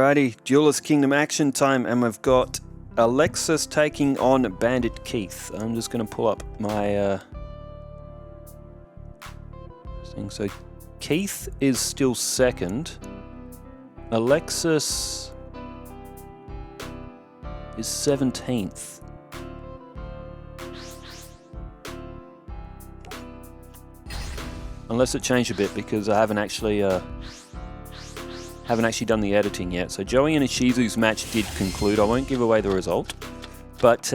Alrighty, Duelist Kingdom action time, and we've got Alexis taking on Bandit Keith. I'm just going to pull up my thing. So Keith is still second. Alexis is 17th. Unless it changed a bit, because I haven't actually done the editing yet. So Joey and Ishizu's match did conclude. I won't give away the result. But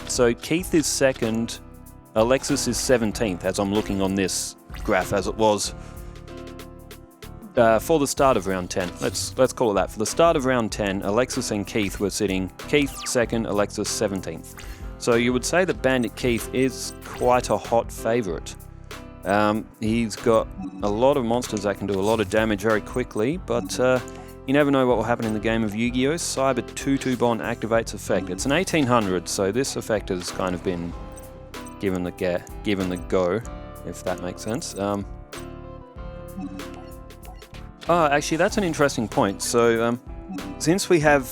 so Keith is second, Alexis is 17th, as I'm looking on this graph, as it was for the start of round 10. Let's call it that. For the start of round 10, Alexis and Keith were sitting Keith second, Alexis 17th. So you would say that Bandit Keith is quite a hot favourite. He's got a lot of monsters that can do a lot of damage very quickly, but you never know what will happen in the game of Yu-Gi-Oh! Cyber 2-2 Bond activates effect. It's an 1800, so this effect has kind of been given the go, if that makes sense. Actually, that's an interesting point. So, since we have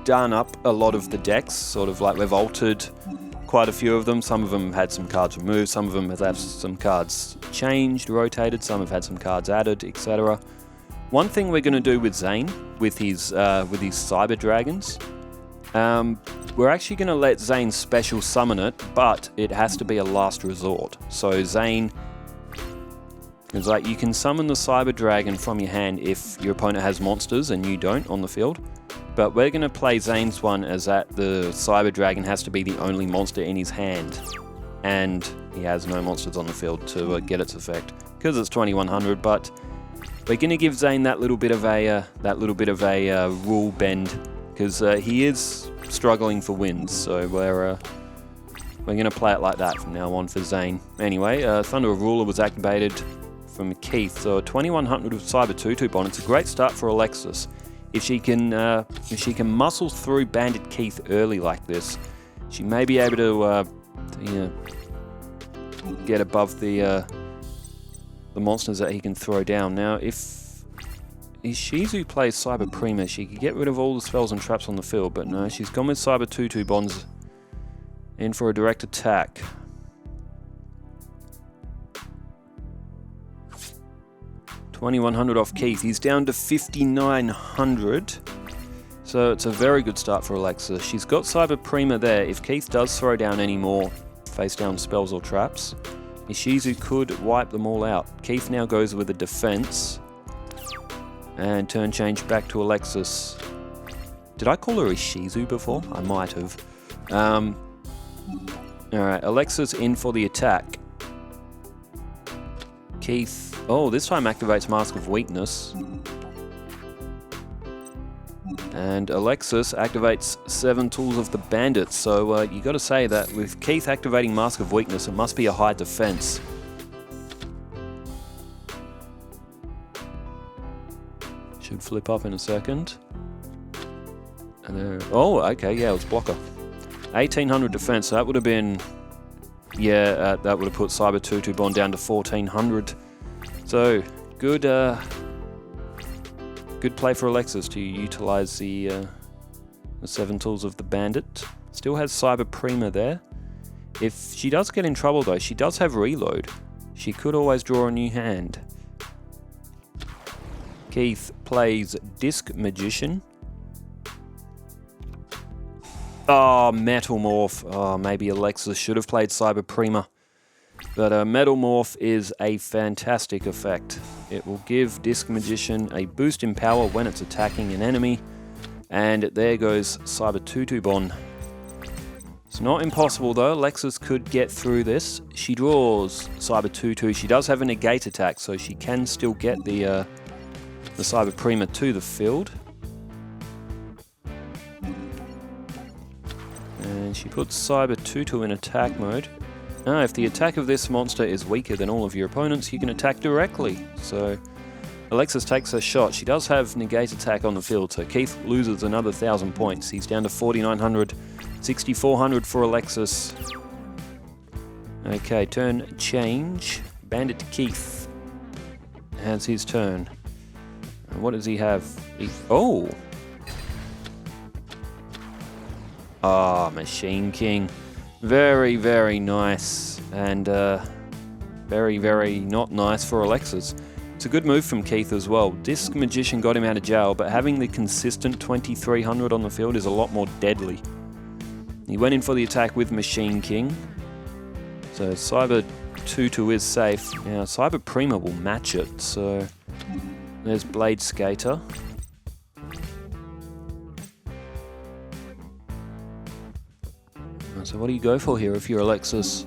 done up a lot of the decks, sort of like we've altered quite a few of them. Some of them had some cards removed, some of them have had some cards changed, rotated, some have had some cards added, etc. One thing we're going to do with Zane, with his Cyber Dragons, we're actually going to let Zane special summon it, but it has to be a last resort. So Zane, it's like you can summon the Cyber Dragon from your hand if your opponent has monsters and you don't on the field. But we're going to play Zane's one as that the Cyber Dragon has to be the only monster in his hand, and he has no monsters on the field to get its effect because it's 2100. But we're going to give Zane that little bit of a rule bend because he is struggling for wins. So we're going to play it like that from now on for Zane. Anyway, Thunder of Ruler was activated from Keith, so 2100 with Cyber 2-2 Bond. It's a great start for Alexis. If she can muscle through Bandit Keith early like this, she may be able to get above the monsters that he can throw down. Now, if Ishizu plays Cyber Prima, she could get rid of all the spells and traps on the field, but no, she's gone with Cyber 2-2 Bonds in for a direct attack. $2,100 off Keith. He's down to 5,900. So it's a very good start for Alexis. She's got Cyber Prima there. If Keith does throw down any more face down spells or traps, Ishizu could wipe them all out. Keith now goes with a defense. And turn change back to Alexis. Did I call her Ishizu before? I might have. Alright, Alexis in for the attack. Keith, this time activates Mask of Weakness. And Alexis activates 7 Tools of the Bandit. So you got to say that with Keith activating Mask of Weakness, it must be a high defense. Should flip up in a second. And there, okay, yeah, it's blocker. 1800 defense, so that would have been... Yeah, that would have put Cyber 2-2 Bond down to 1400. So, good play for Alexis to utilize the 7 Tools of the Bandit. Still has Cyber Prima there. If she does get in trouble though, she does have reload. She could always draw a new hand. Keith plays Disc Magician. Metal Morph. Maybe Alexis should have played Cyber Prima. But Metal Morph is a fantastic effect. It will give Disc Magician a boost in power when it's attacking an enemy. And there goes Cyber 2-2 Bond. It's not impossible though. Alexis could get through this. She draws Cyber 2-2. She does have a negate attack, so she can still get the Cyber Prima to the field. And she puts Cyber 2-2 in attack mode. Now, if the attack of this monster is weaker than all of your opponents, you can attack directly. So Alexis takes a shot. She does have negate attack on the field, so Keith loses another 1,000 points. He's down to 4,900, 6,400 for Alexis. Okay, turn change. Bandit Keith has his turn. And what does he have? Ah, Machine King. Very, very nice. And very, very not nice for Alexis. It's a good move from Keith as well. Disc Magician got him out of jail, but having the consistent 2300 on the field is a lot more deadly. He went in for the attack with Machine King. So Cyber 2-2 is safe. Now Cyber Prima will match it, so there's Blade Skater. So what do you go for here if you're Alexis?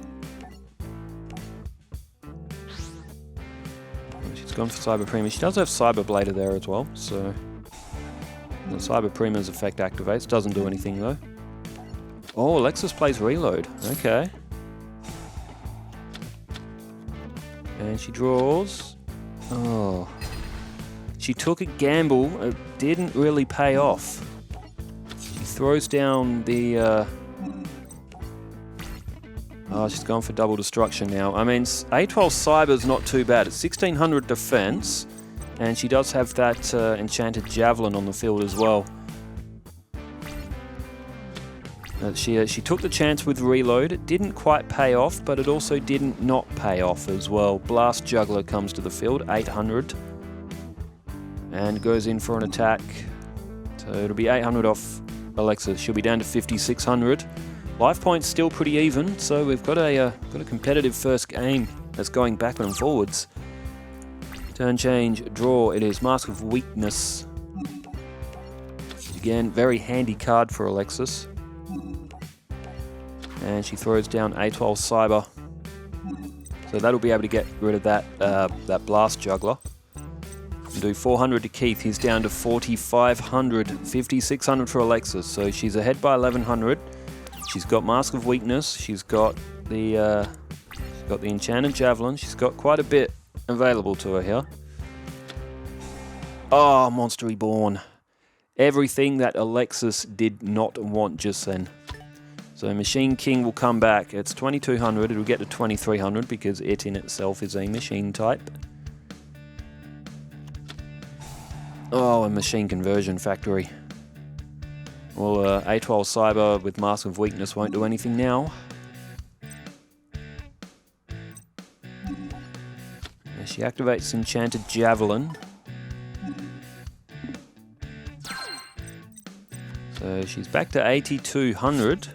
She's gone for Cyber Prima. She does have Cyber Blader there as well, so the Cyber Prima's effect activates. Doesn't do anything though. Oh, Alexis plays Reload. Okay. And she draws. Oh. She took a gamble. It didn't really pay off. She throws down the... Oh, she's gone for double destruction now. I mean, A12 Cyber's not too bad. It's 1600 defense, and she does have that enchanted javelin on the field as well. She took the chance with Reload. It didn't quite pay off, but it also didn't not pay off as well. Blast Juggler comes to the field, 800, and goes in for an attack. So it'll be 800 off Alexis. She'll be down to 5600. Life points still pretty even, so we've got a competitive first game that's going backward and forwards. Turn change, draw. It is Mask of Weakness. Again, very handy card for Alexis. And she throws down A12 Cyber. So that'll be able to get rid of that Blast Juggler. And do 400 to Keith. He's down to 4500, 5600 for Alexis. So she's ahead by 1100. She's got Mask of Weakness. She's got the Enchanted Javelin. She's got quite a bit available to her here. Oh, Monster Reborn. Everything that Alexis did not want just then. So Machine King will come back. It's 2200. It'll get to 2300 because it in itself is a machine type. Oh, a Machine Conversion Factory. Well, A12 Cyber with Mask of Weakness won't do anything now. And she activates Enchanted Javelin. So she's back to 8200.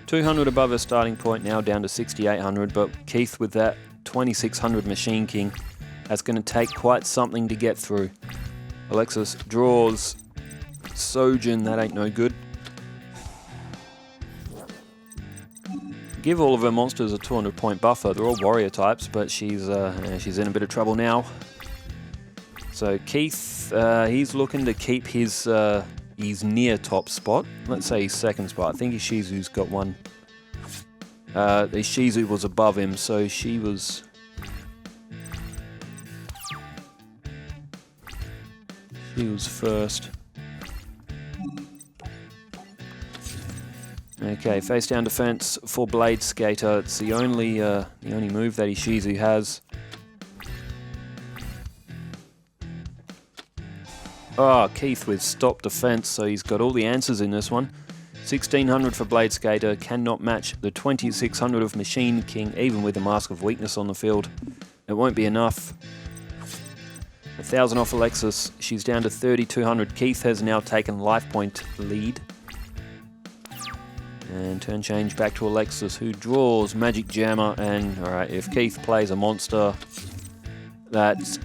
200 above her starting point, now down to 6800. But Keith with that 2600 Machine King, that's going to take quite something to get through. Alexis draws Sojin, that ain't no good. Give all of her monsters a 200 point buffer. They're all warrior types, but she's in a bit of trouble now. So Keith, he's looking to keep his near top spot. Let's say his second spot. I think Ishizu's got one. Ishizu was above him, so she was first. Okay, face down defense for Blade Skater. It's the only move that Ishizu has. Oh, Keith with stop defense, so he's got all the answers in this one. 1600 for Blade Skater, cannot match the 2600 of Machine King, even with a Mask of Weakness on the field. It won't be enough. 1000 off Alexis, she's down to 3200. Keith has now taken life point lead. And turn change back to Alexis, who draws Magic Jammer. And alright, if Keith plays a monster that's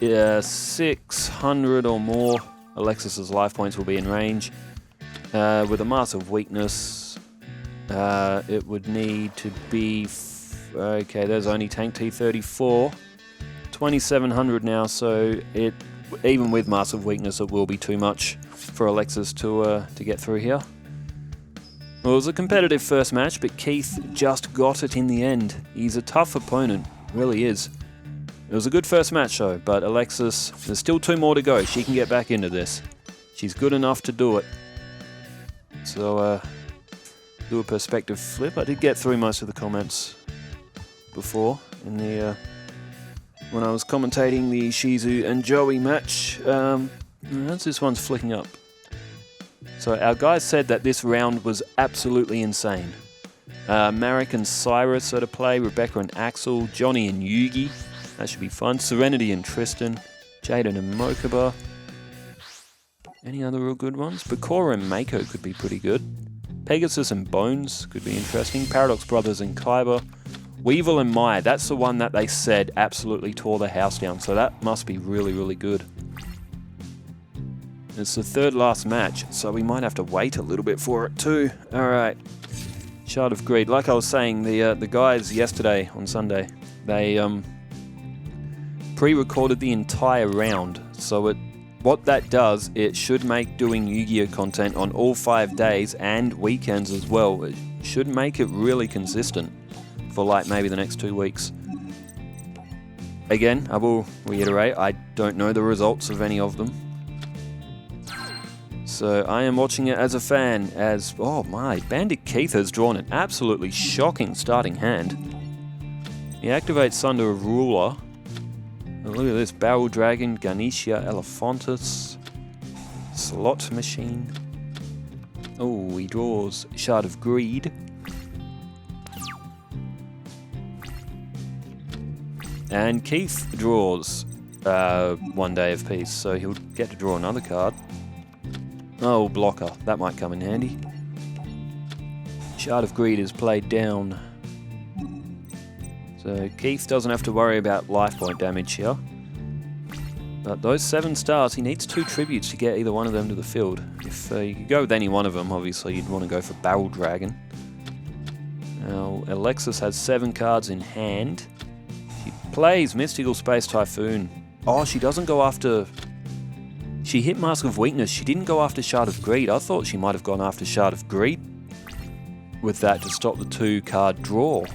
600 or more, Alexis's life points will be in range. With a Mask of Weakness, it would need to be... okay, there's only Tank T34. 2700 now, so even with Mask of Weakness, it will be too much for Alexis to get through here. Well, it was a competitive first match, but Keith just got it in the end. He's a tough opponent, really is. It was a good first match though, but Alexis, there's still 2 more to go. She can get back into this. She's good enough to do it. So, do a perspective flip. I did get through most of the comments before in the when I was commentating the Shizu and Joey match. How's this one's flicking up? So our guys said that this round was absolutely insane. Marek and Cyrus are to play, Rebecca and Axel, Johnny and Yugi. That should be fun. Serenity and Tristan, Jaden and Mokuba. Any other real good ones? Bakura and Mako could be pretty good. Pegasus and Bones could be interesting. Paradox Brothers and Kaiba. Weevil and Maya, that's the one that they said absolutely tore the house down, so that must be really, really good. It's the third last match, so we might have to wait a little bit for it too. Alright. Shard of Greed. Like I was saying, the guys yesterday on Sunday, they pre-recorded the entire round, so what that does, it should make doing Yu-Gi-Oh content on all 5 days and weekends as well. It should make it really consistent for like maybe the next 2 weeks. Again, I will reiterate, I don't know the results of any of them. So I am watching it as a fan, as, oh my, Bandit Keith has drawn an absolutely shocking starting hand. He activates Sunder of Ruler. Oh, look at this, Barrel Dragon, Ganesha Elephantus, Slot Machine. Oh, he draws Shard of Greed. And Keith draws 1 Day of Peace, so he'll get to draw another card. Oh, blocker. That might come in handy. Shard of Greed is played down. So Keith doesn't have to worry about life point damage here. But those 7 stars, he needs 2 tributes to get either one of them to the field. If you could go with any one of them, obviously you'd want to go for Barrel Dragon. Now, Alexis has 7 cards in hand. She plays Mystical Space Typhoon. Oh, she doesn't go after... She hit Mask of Weakness. She didn't go after Shard of Greed. I thought she might have gone after Shard of Greed with that to stop the 2-card draw.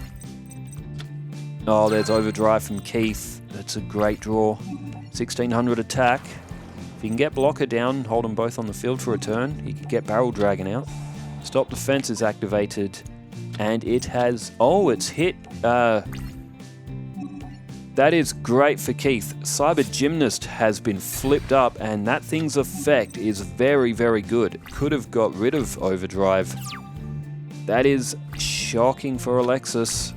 Oh, there's Overdrive from Keith. That's a great draw. 1600 attack. If you can get Blocker down, hold them both on the field for a turn, you can get Barrel Dragon out. Stop Defense is activated. And it has... Oh, it's hit... That is great for Keith. Cyber Gymnast has been flipped up, and that thing's effect is very, very good. Could have got rid of Overdrive. That is shocking for Alexis.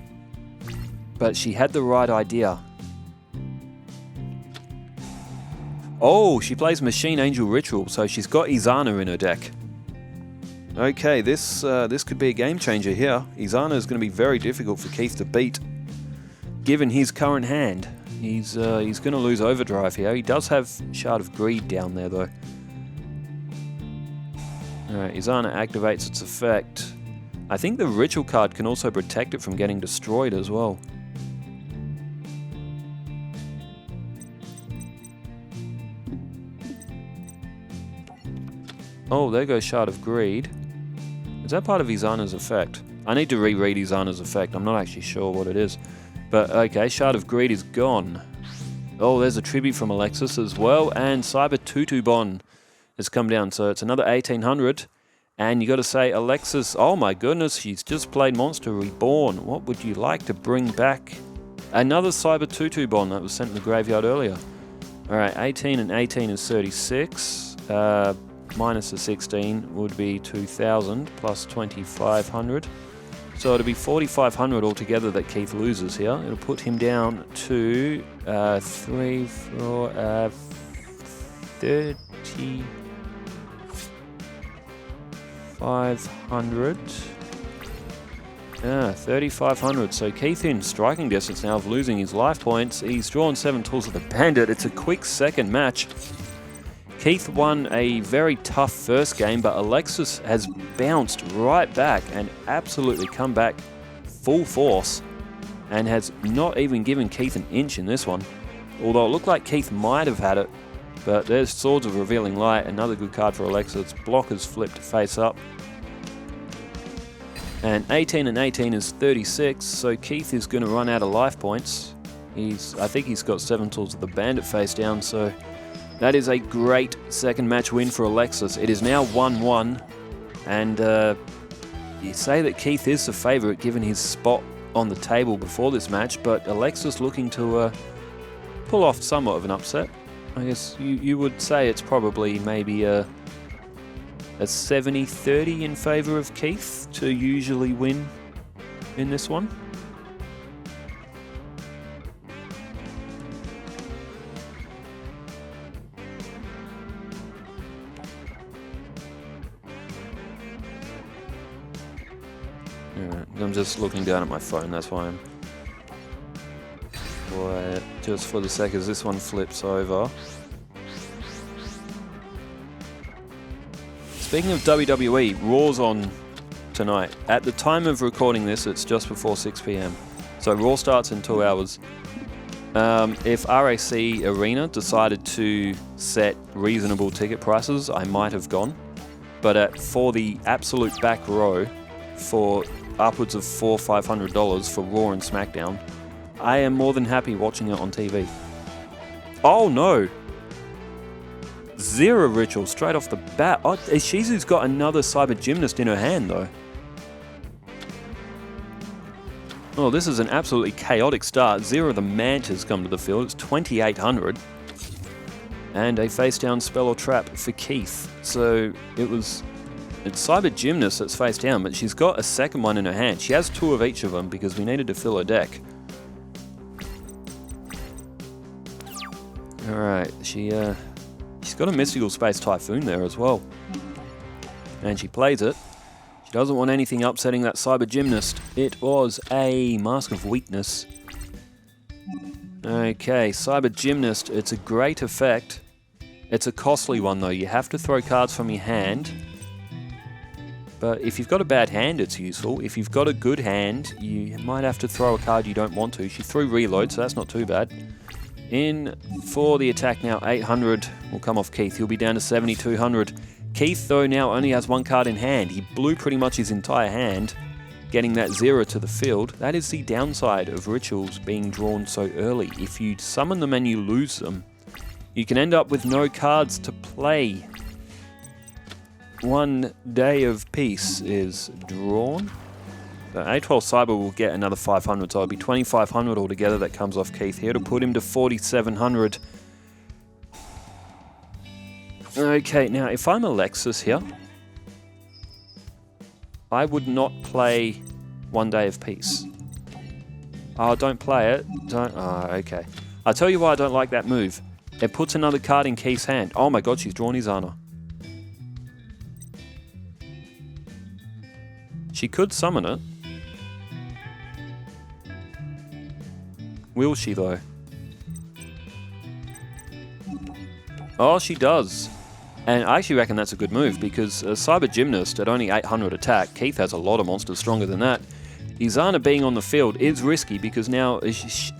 But she had the right idea. Oh, she plays Machine Angel Ritual, so she's got Izana in her deck. Okay, this could be a game changer here. Izana is going to be very difficult for Keith to beat. Given his current hand, he's going to lose Overdrive here. He does have Shard of Greed down there, though. Alright, Izana activates its effect. I think the Ritual card can also protect it from getting destroyed as well. Oh, there goes Shard of Greed. Is that part of Izana's effect? I need to reread Izana's effect. I'm not actually sure what it is. But okay, Shard of Greed is gone. Oh, there's a tribute from Alexis as well, and Cyber Tutubon has come down, so it's another 1800. And you got to say, Alexis, oh my goodness, she's just played Monster Reborn. What would you like to bring back? Another Cyber Tutubon that was sent in the graveyard earlier. Alright, 18 and 18 is 36. Minus the 16 would be 2,000 plus 2,500. So it'll be 4,500 altogether that Keith loses here. It'll put him down to 3,500. Yeah, 3,500. So Keith in striking distance now of losing his life points. He's drawn 7 tools of the Bandit. It's a quick second match. Keith won a very tough first game, but Alexis has bounced right back and absolutely come back full force and has not even given Keith an inch in this one. Although it looked like Keith might have had it, but there's Swords of Revealing Light, another good card for Alexis. Blockers flipped face up. And 18 and 18 is 36, so Keith is going to run out of life points. I think he's got 7 tools of the Bandit face down, so... That is a great second match win for Alexis. It is now 1-1, and you say that Keith is the favourite given his spot on the table before this match, but Alexis looking to pull off somewhat of an upset. I guess you would say it's probably maybe a 70-30 in favour of Keith to usually win in this one. Alright, I'm just looking down at my phone, that's why I'm quiet. Just for the sec as this one flips over. Speaking of WWE, Raw's on tonight. At the time of recording this, it's just before 6 PM. So Raw starts in 2 hours. If RAC Arena decided to set reasonable ticket prices, I might have gone. But for the absolute back row, for upwards of $400-500 for Raw and SmackDown, I am more than happy watching it on TV. Oh no! 0 ritual straight off the bat. Oh, Shizu's got another cyber gymnast in her hand though. Oh, this is an absolutely chaotic start. 0 of the Mantas come to the field. It's 2,800. And a face down spell or trap for Keith. So it's cyber gymnast that's face down, but she's got a second one in her hand. She has 2 of each of them because we needed to fill her deck. Alright, she's got a Mystical Space Typhoon there as well. And she plays it. She doesn't want anything upsetting that Cyber Gymnast. It was a Mask of Weakness. Okay, Cyber Gymnast, it's a great effect. It's a costly one though. You have to throw cards from your hand. But if you've got a bad hand, it's useful. If you've got a good hand, you might have to throw a card you don't want to. She threw Reload, so that's not too bad. In for the attack now, 800 will come off Keith. He'll be down to 7,200. Keith, though, now only has 1 card in hand. He blew pretty much his entire hand, getting that 0 to the field. That is the downside of rituals being drawn so early. If you summon them and you lose them, you can end up with no cards to play. 1 day of peace is drawn. So A12 Cyber will get another 500, so it'll be 2,500 altogether that comes off Keith here to put him to 4,700. Okay, now if I'm Alexis here, I would not play 1 day of peace. Oh, don't play it. Don't. Oh, okay. I'll tell you why I don't like that move. It puts another card in Keith's hand. Oh my god, she's drawn Izana. She could summon it. Will she though? Oh, she does. And I actually reckon that's a good move because a Cyber Gymnast at only 800 attack, Keith has a lot of monsters stronger than that. Izana being on the field is risky because now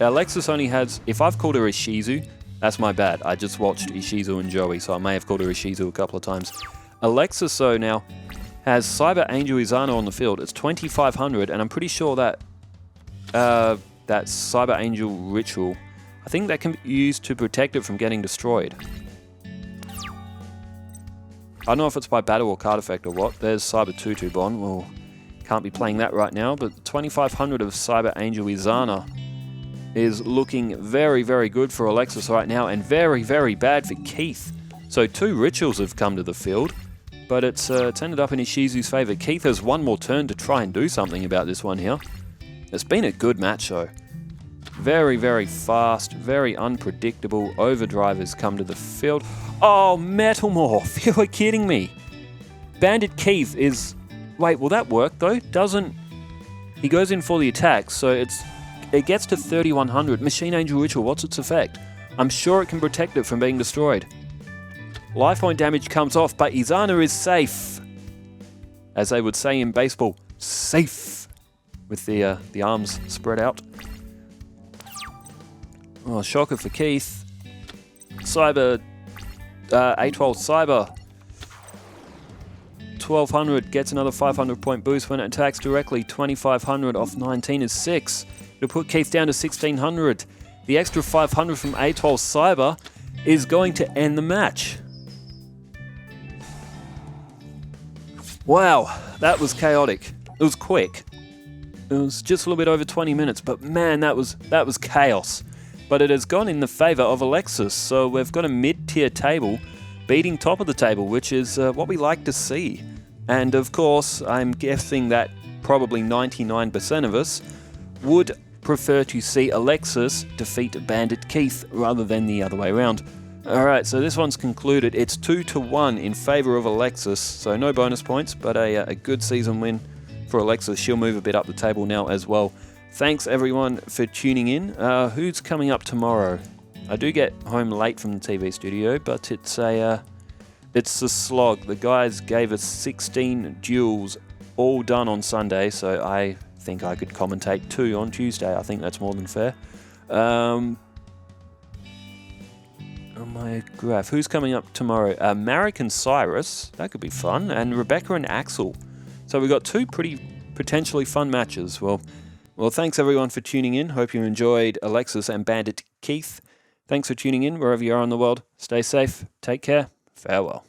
Alexis only has, if I've called her Ishizu, that's my bad. I just watched Ishizu and Joey, so I may have called her Ishizu a couple of times. Alexis, though, now has Cyber Angel Izana on the field. It's 2,500, and I'm pretty sure that that Cyber Angel Ritual, I think that can be used to protect it from getting destroyed. I don't know if it's by battle or card effect or what. There's Cyber Tutu Bond. Well, can't be playing that right now, but 2,500 of Cyber Angel Izana is looking very, very good for Alexis right now, and very, very bad for Keith. So 2 rituals have come to the field, but it's ended up in Ishizu's favour. Keith has 1 more turn to try and do something about this one here. It's been a good match though. Very, very fast, very unpredictable. Overdrive has come to the field. Oh, Metal Morph! You were kidding me. Bandit Keith is... Wait, will that work though? Doesn't... He goes in for the attack, so it gets to 3,100. Machine Angel Ritual, what's its effect? I'm sure it can protect it from being destroyed. Life point damage comes off, but Izana is safe. As they would say in baseball, safe. With the arms spread out. Oh, shocker for Keith. Cyber... A12 Cyber. 1,200 gets another 500 point boost when it attacks directly. 2,500 off 19 is 6. It'll put Keith down to 1,600. The extra 500 from A12 Cyber is going to end the match. Wow, that was chaotic. It was quick. It was just a little bit over 20 minutes, but man, that was chaos. But it has gone in the favour of Alexis, so we've got a mid-tier table beating top of the table, which is what we like to see. And of course, I'm guessing that probably 99% of us would prefer to see Alexis defeat Bandit Keith rather than the other way around. Alright, so this one's concluded. It's 2-1 in favour of Alexis, so no bonus points, but a good season win for Alexis. She'll move a bit up the table now as well. Thanks everyone for tuning in. Who's coming up tomorrow? I do get home late from the TV studio, but it's a slog. The guys gave us 16 duels all done on Sunday, so I think I could commentate 2 on Tuesday. I think that's more than fair. On my graph, who's coming up tomorrow? Marek and Cyrus, that could be fun, and Rebecca and Axel. So we've got 2 pretty potentially fun matches. Well, thanks everyone for tuning in. Hope you enjoyed Alexis and Bandit Keith. Thanks for tuning in wherever you are in the world. Stay safe, take care, farewell.